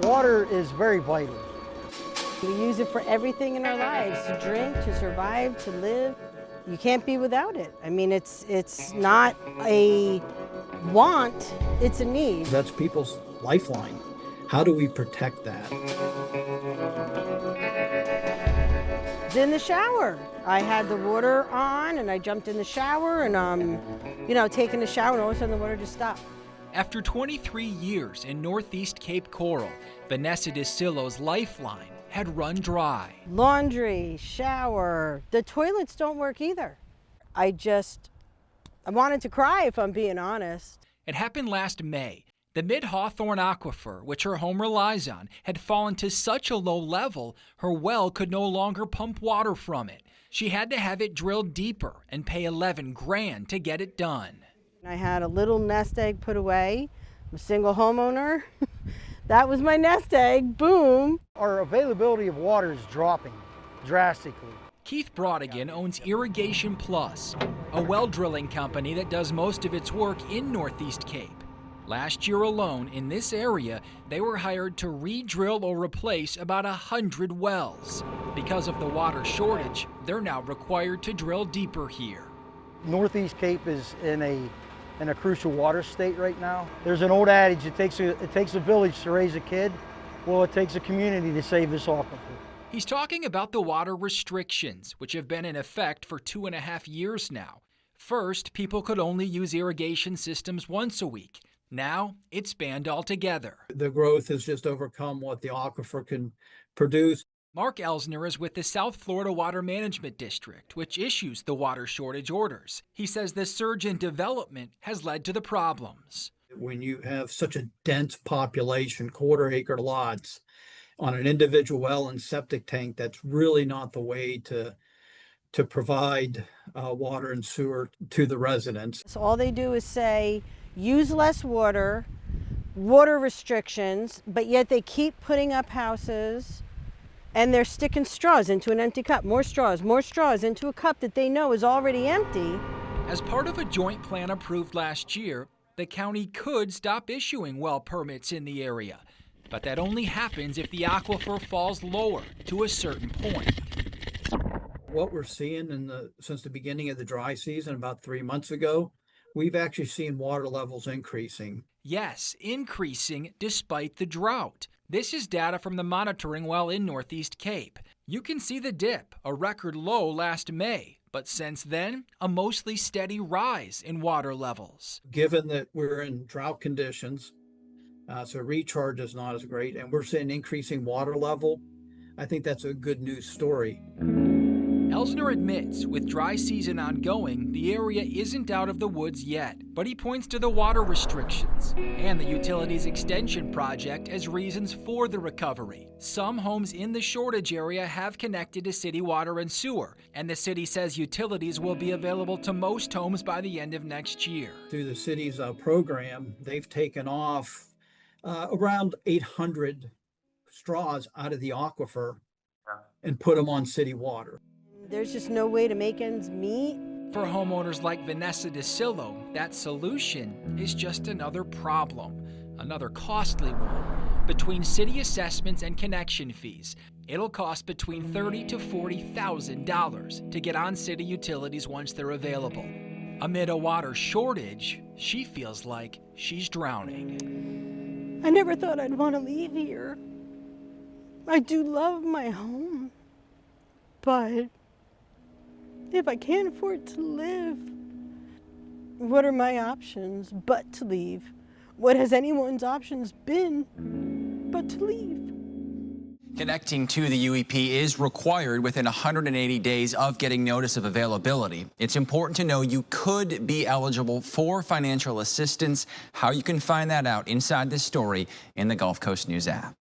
Water is very vital. We use it for everything in our lives, to drink, to survive, to live. You can't be without it. I mean, it's not a want, it's a need. That's people's lifeline. How do we protect that? In the shower. I had the water on and I jumped in the shower and taking a shower, and all of a sudden the water just stopped. After 23 years in Northeast Cape Coral, Vanessa DeSillo's lifeline had run dry. Laundry, shower, the toilets don't work either. I wanted to cry, if I'm being honest. It happened last May. The Mid-Hawthorne aquifer, which her home relies on, had fallen to such a low level, her well could no longer pump water from it. She had to have it drilled deeper and pay $11 grand to get it done. I had a little nest egg put away. I'm a single homeowner. That was my nest egg, boom. Our availability of water is dropping drastically. Keith Brodigan owns Irrigation Plus, a well drilling company that does most of its work in Northeast Cape. Last year alone, in this area, they were hired to re-drill or replace about 100 wells. Because of the water shortage, they're now required to drill deeper here. Northeast Cape is in a crucial water state right now. There's an old adage, it takes a village to raise a kid. Well, it takes a community to save this aquifer. He's talking about the water restrictions, which have been in effect for 2.5 years now. First, people could only use irrigation systems once a week. Now, it's banned altogether. The growth has just overcome what the aquifer can produce. Mark Elsner is with the South Florida Water Management District, which issues the water shortage orders. He says the surge in development has led to the problems. When you have such a dense population, quarter-acre lots, on an individual well and septic tank, that's really not the way to provide water and sewer to the residents. So all they do is say, use less water, water restrictions, but yet they keep putting up houses and they're sticking straws into an empty cup, more straws into a cup that they know is already empty. As part of a joint plan approved last year, the county could stop issuing well permits in the area, but that only happens if the aquifer falls lower to a certain point. What we're seeing since the beginning of the dry season about 3 months ago, we've actually seen water levels increasing. Yes, increasing despite the drought. This is data from the monitoring well in Northeast Cape. You can see the dip, a record low last May, but since then, a mostly steady rise in water levels. Given that we're in drought conditions, so recharge is not as great, and we're seeing increasing water level, I think that's a good news story. Elsner admits, with dry season ongoing, the area isn't out of the woods yet, but he points to the water restrictions and the utilities extension project as reasons for the recovery. Some homes in the shortage area have connected to city water and sewer, and the city says utilities will be available to most homes by the end of next year. Through the city's program, they've taken off around 800 straws out of the aquifer and put them on city water. There's just no way to make ends meet. For homeowners like Vanessa DeSillo, that solution is just another problem, another costly one. Between city assessments and connection fees, it'll cost between $30,000 to $40,000 to get on city utilities once they're available. Amid a water shortage, she feels like she's drowning. I never thought I'd want to leave here. I do love my home, but if I can't afford to live, what are my options but to leave? What has anyone's options been but to leave? Connecting to the UEP is required within 180 days of getting notice of availability. It's important to know you could be eligible for financial assistance. How you can find that out inside this story in the Gulf Coast News app.